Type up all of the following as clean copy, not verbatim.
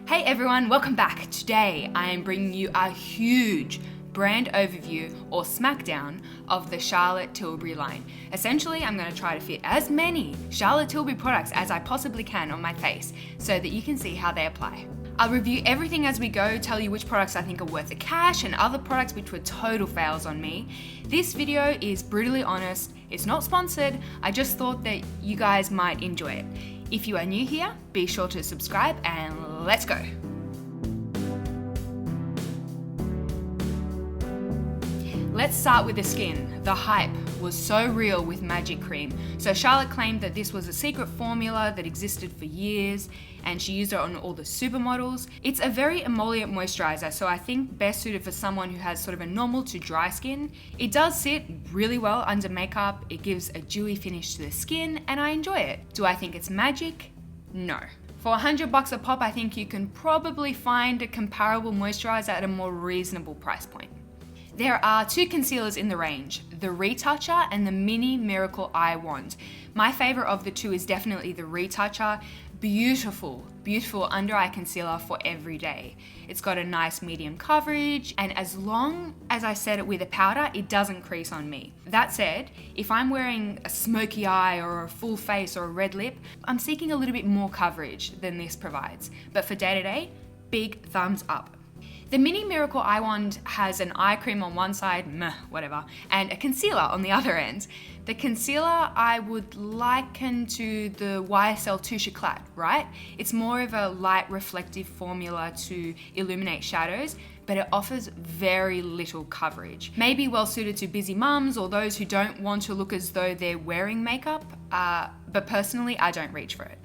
Hey everyone, welcome back. Today I am bringing you a huge brand overview or smackdown of the Charlotte Tilbury line. Essentially, I'm going to try to fit as many Charlotte Tilbury products as I possibly can on my face so that you can see how they apply. I'll review everything as we go, tell you which products I think are worth the cash and other products which were total fails on me. This video is brutally honest, it's not sponsored, I just thought that you guys might enjoy it. If you are new here, be sure to subscribe and let's go. Let's start with the skin. The hype was so real with Magic Cream. So Charlotte claimed that this was a secret formula that existed for years and she used it on all the supermodels. It's a very emollient moisturizer, so I think best suited for someone who has sort of a normal to dry skin. It does sit really well under makeup, it gives a dewy finish to the skin, and I enjoy it. Do I think it's magic? No. For $100 a pop, I think you can probably find a comparable moisturizer at a more reasonable price point. There are two concealers in the range, the Retoucher and the Mini Miracle Eye Wand. My favorite of the two is definitely the Retoucher. Beautiful, beautiful under eye concealer for every day. It's got a nice medium coverage, and as long as I set it with a powder, it doesn't crease on me. That said, if I'm wearing a smoky eye or a full face or a red lip, I'm seeking a little bit more coverage than this provides. But for day to day, big thumbs up. The Mini Miracle Eye Wand has an eye cream on one side, whatever, and a concealer on the other end. The concealer I would liken to the YSL Touche Éclat, right? It's more of a light reflective formula to illuminate shadows, but it offers very little coverage. Maybe well suited to busy mums or those who don't want to look as though they're wearing makeup, but personally I don't reach for it.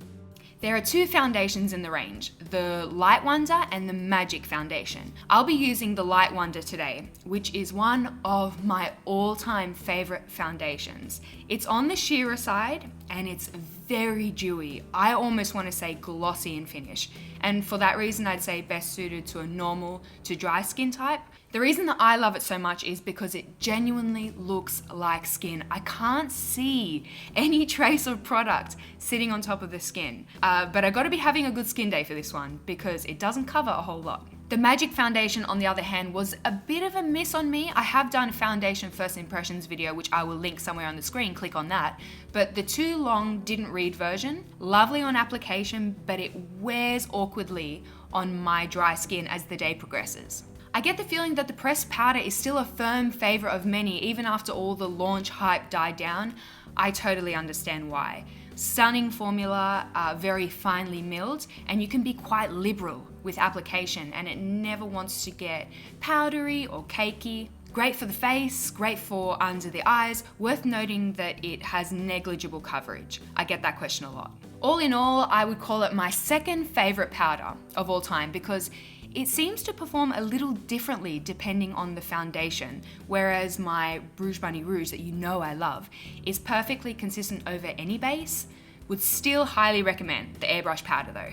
There are two foundations in the range, the Light Wonder and the Magic Foundation. I'll be using the Light Wonder today, which is one of my all-time favorite foundations. It's on the sheerer side and it's very dewy. I almost want to say glossy in finish. And for that reason, I'd say best suited to a normal to dry skin type. The reason that I love it so much is because it genuinely looks like skin. I can't see any trace of product sitting on top of the skin. But I gotta be having a good skin day for this one because it doesn't cover a whole lot. The Magic Foundation, on the other hand, was a bit of a miss on me. I have done a foundation first impressions video, which I will link somewhere on the screen, click on that. But the too long didn't read version, lovely on application, but it wears awkwardly on my dry skin as the day progresses. I get the feeling that the pressed powder is still a firm favorite of many, even after all the launch hype died down. I totally understand why. Stunning formula, very finely milled, and you can be quite liberal with application and it never wants to get powdery or cakey. Great for the face, great for under the eyes, worth noting that it has negligible coverage. I get that question a lot. All in all, I would call it my second favorite powder of all time because it seems to perform a little differently depending on the foundation, whereas my Rouge Bunny Rouge that you know I love is perfectly consistent over any base. Would still highly recommend the airbrush powder though.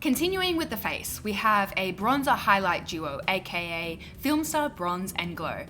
Continuing with the face, we have a bronzer highlight duo, aka Filmstar Bronze and Glow.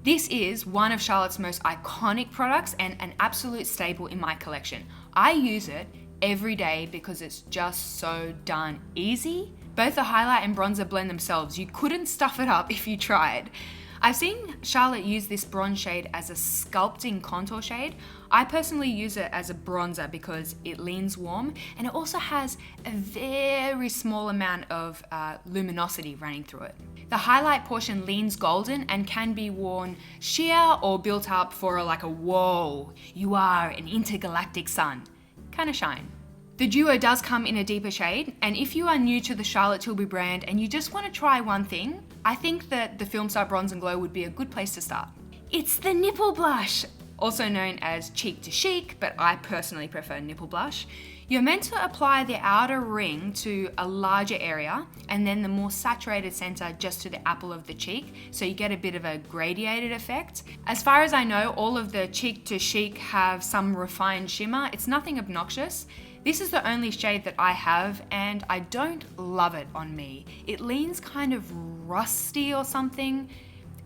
This is one of Charlotte's most iconic products and an absolute staple in my collection. I use it every day because it's just so darn easy. Both the highlight and bronzer blend themselves. You couldn't stuff it up if you tried. I've seen Charlotte use this bronze shade as a sculpting contour shade. I personally use it as a bronzer because it leans warm and it also has a very small amount of luminosity running through it. The highlight portion leans golden and can be worn sheer or built up for like a whoa, you are an intergalactic sun kind of shine. The duo does come in a deeper shade, and if you are new to the Charlotte Tilbury brand and you just want to try one thing, I think that the Filmstar Bronze and Glow would be a good place to start. It's the nipple blush, also known as cheek to chic, but I personally prefer nipple blush. You're meant to apply the outer ring to a larger area and then the more saturated center just to the apple of the cheek, so you get a bit of a gradiated effect. As far as I know, all of the cheek to chic have some refined shimmer. It's nothing obnoxious. This is the only shade that I have and I don't love it on me. It leans kind of rusty or something.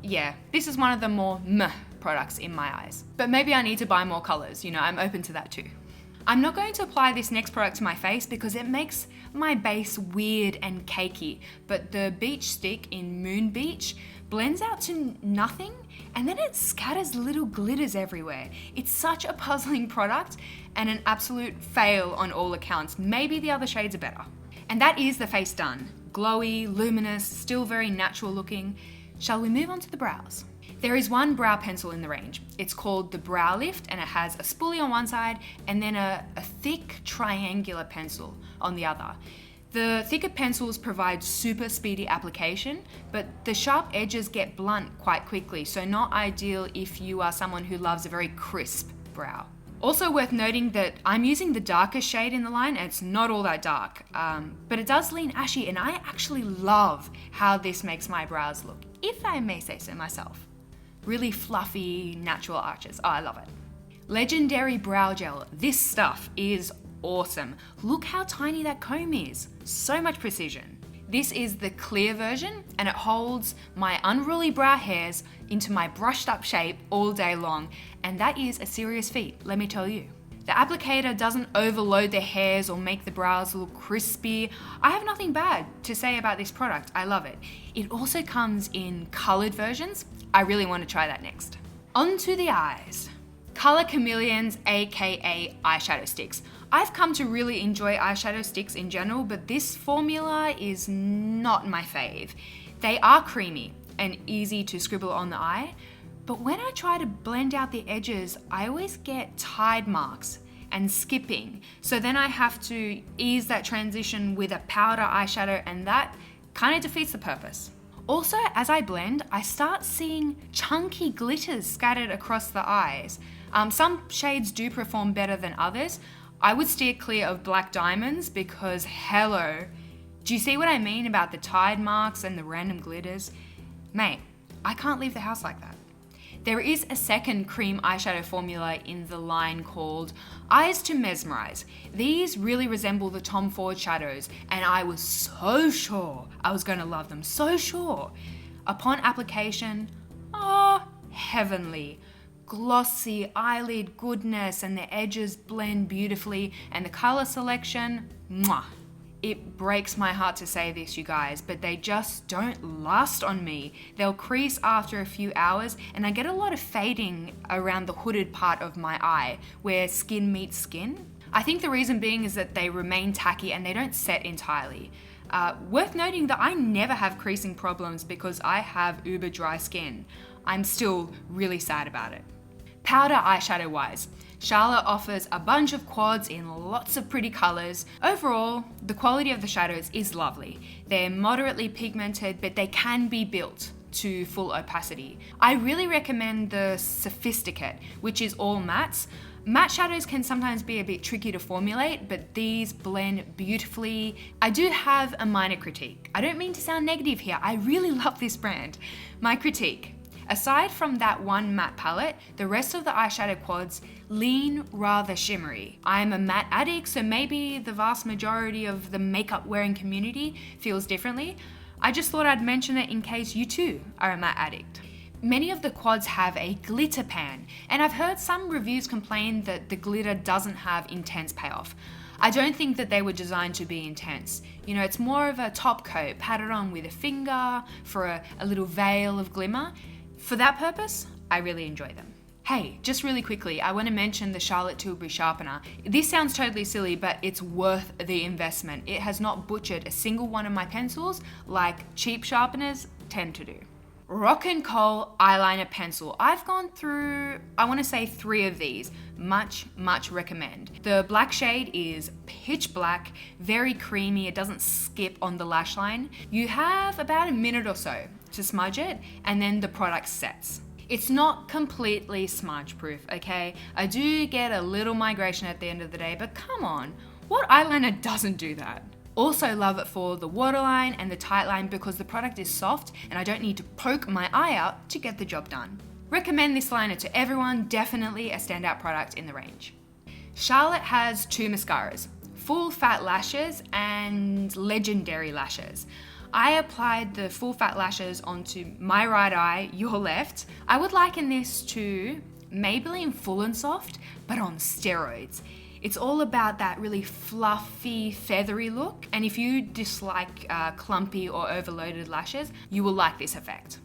Yeah, this is one of the more meh products in my eyes. But maybe I need to buy more colors, I'm open to that too. I'm not going to apply this next product to my face because it makes my base weird and cakey, but the beach stick in Moon Beach blends out to nothing and then it scatters little glitters everywhere. It's such a puzzling product and an absolute fail on all accounts. Maybe the other shades are better. And that is the face done. Glowy, luminous, still very natural looking. Shall we move on to the brows? There is one brow pencil in the range. It's called the Brow Lift and it has a spoolie on one side and then a thick triangular pencil on the other. The thicker pencils provide super speedy application, but the sharp edges get blunt quite quickly, so not ideal if you are someone who loves a very crisp brow. Also worth noting that I'm using the darkest shade in the line and it's not all that dark, but it does lean ashy and I actually love how this makes my brows look, if I may say so myself. Really fluffy, natural arches. Oh, I love it. Legendary Brow Gel. This stuff is awesome. Look how tiny that comb is. So much precision. This is the clear version and it holds my unruly brow hairs into my brushed up shape all day long. And that is a serious feat, let me tell you. The applicator doesn't overload the hairs or make the brows look crispy. I have nothing bad to say about this product. I love it. It also comes in colored versions. I really want to try that next. On to the eyes. Color Chameleons, aka eyeshadow sticks. I've come to really enjoy eyeshadow sticks in general, but this formula is not my fave. They are creamy and easy to scribble on the eye, but when I try to blend out the edges, I always get tide marks and skipping. So then I have to ease that transition with a powder eyeshadow and that kind of defeats the purpose. Also, as I blend, I start seeing chunky glitters scattered across the eyes. Some shades do perform better than others. I would steer clear of black diamonds because hello. Do you see what I mean about the tide marks and the random glitters? Mate, I can't leave the house like that. There is a second cream eyeshadow formula in the line called Eyes to Mesmerize. These really resemble the Tom Ford shadows and I was so sure I was going to love them, so sure. Upon application, heavenly. Glossy eyelid goodness and the edges blend beautifully and the color selection, mwah. It breaks my heart to say this, you guys, but they just don't last on me. They'll crease after a few hours and I get a lot of fading around the hooded part of my eye where skin meets skin. I think the reason being is that they remain tacky and they don't set entirely. Worth noting that I never have creasing problems because I have uber dry skin. I'm still really sad about it. Powder eyeshadow wise, Charlotte offers a bunch of quads in lots of pretty colors. Overall, the quality of the shadows is lovely. They're moderately pigmented, but they can be built to full opacity. I really recommend the Sophisticate, which is all mattes. Matte shadows can sometimes be a bit tricky to formulate, but these blend beautifully. I do have a minor critique. I don't mean to sound negative here. I really love this brand. My critique. Aside from that one matte palette, the rest of the eyeshadow quads lean rather shimmery. I'm a matte addict, so maybe the vast majority of the makeup wearing community feels differently. I just thought I'd mention it in case you too are a matte addict. Many of the quads have a glitter pan, and I've heard some reviews complain that the glitter doesn't have intense payoff. I don't think that they were designed to be intense. You know, it's more of a top coat, patted on with a finger for a little veil of glimmer. For that purpose, I really enjoy them. Hey, just really quickly, I want to mention the Charlotte Tilbury sharpener. This sounds totally silly, but it's worth the investment. It has not butchered a single one of my pencils like cheap sharpeners tend to do. Rock and Coal eyeliner pencil. I've gone through, I want to say 3 of these. Much recommend. The black shade is pitch black, very creamy. It doesn't skip on the lash line. You have about a minute or so to smudge it and then the product sets. It's not completely smudge proof, okay? I do get a little migration at the end of the day, but come on, what eyeliner doesn't do that? Also love it for the waterline and the tight line because the product is soft and I don't need to poke my eye out to get the job done. Recommend this liner to everyone, definitely a standout product in the range. Charlotte has 2 mascaras, Full Fat Lashes and Legendary Lashes. I applied the Full Fat Lashes onto my right eye, your left. I would liken this to Maybelline Full and Soft, but on steroids. It's all about that really fluffy, feathery look. And if you dislike clumpy or overloaded lashes, you will like this effect.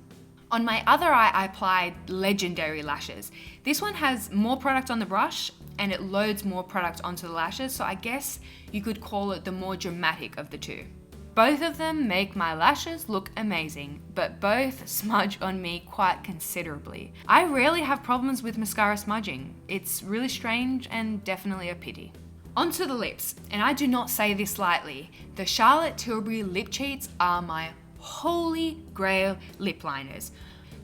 On my other eye, I applied Legendary Lashes. This one has more product on the brush and it loads more product onto the lashes, so I guess you could call it the more dramatic of the two. Both of them make my lashes look amazing, but both smudge on me quite considerably. I rarely have problems with mascara smudging. It's really strange and definitely a pity. Onto the lips, and I do not say this lightly. The Charlotte Tilbury lip cheats are my holy grail lip liners.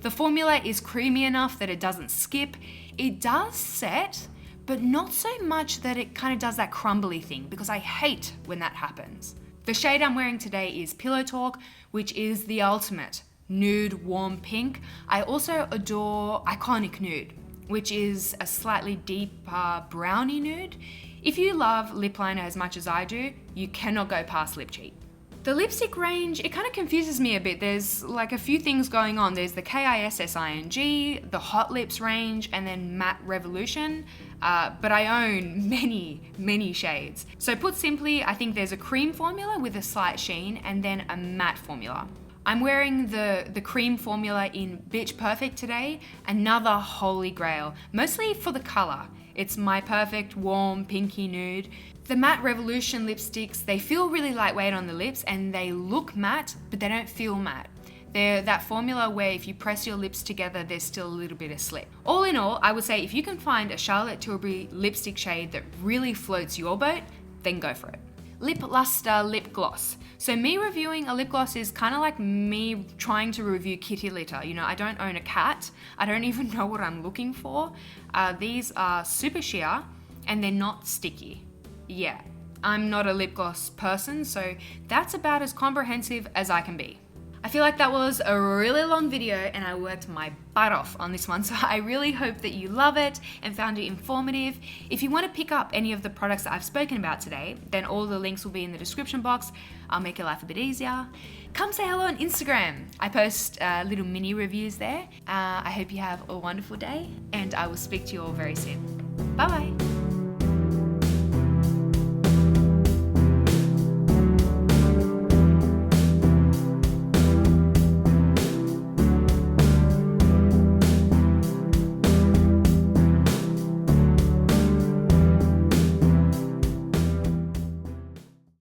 The formula is creamy enough that it doesn't skip. It does set, but not so much that it kind of does that crumbly thing, because I hate when that happens. The shade I'm wearing today is Pillow Talk, which is the ultimate nude warm pink. I also adore Iconic Nude, which is a slightly deeper brownie nude. If you love lip liner as much as I do, you cannot go past Lip Cheat. The lipstick range, it kind of confuses me a bit. There's like a few things going on. There's the KISSING, the Hot Lips range, and then Matte Revolution. But I own many shades. So put simply, I think there's a cream formula with a slight sheen and then a matte formula. I'm wearing the cream formula in Bitch Perfect today, another holy grail, mostly for the color. It's my perfect warm pinky nude. The Matte Revolution lipsticks, they feel really lightweight on the lips and they look matte, but they don't feel matte. They're that formula where if you press your lips together, there's still a little bit of slip. All in all, I would say if you can find a Charlotte Tilbury lipstick shade that really floats your boat, then go for it. Lip Luster Lip Gloss. So me reviewing a lip gloss is kind of like me trying to review kitty litter. You know, I don't own a cat. I don't even know what I'm looking for. These are super sheer and they're not sticky. Yeah, I'm not a lip gloss person, so that's about as comprehensive as I can be. I feel like that was a really long video and I worked my butt off on this one, so I really hope that you love it and found it informative. If you want to pick up any of the products that I've spoken about today, then all the links will be in the description box. I'll make your life a bit easier. Come say hello on Instagram. I post little mini reviews there. I hope you have a wonderful day and I will speak to you all very soon. Bye bye.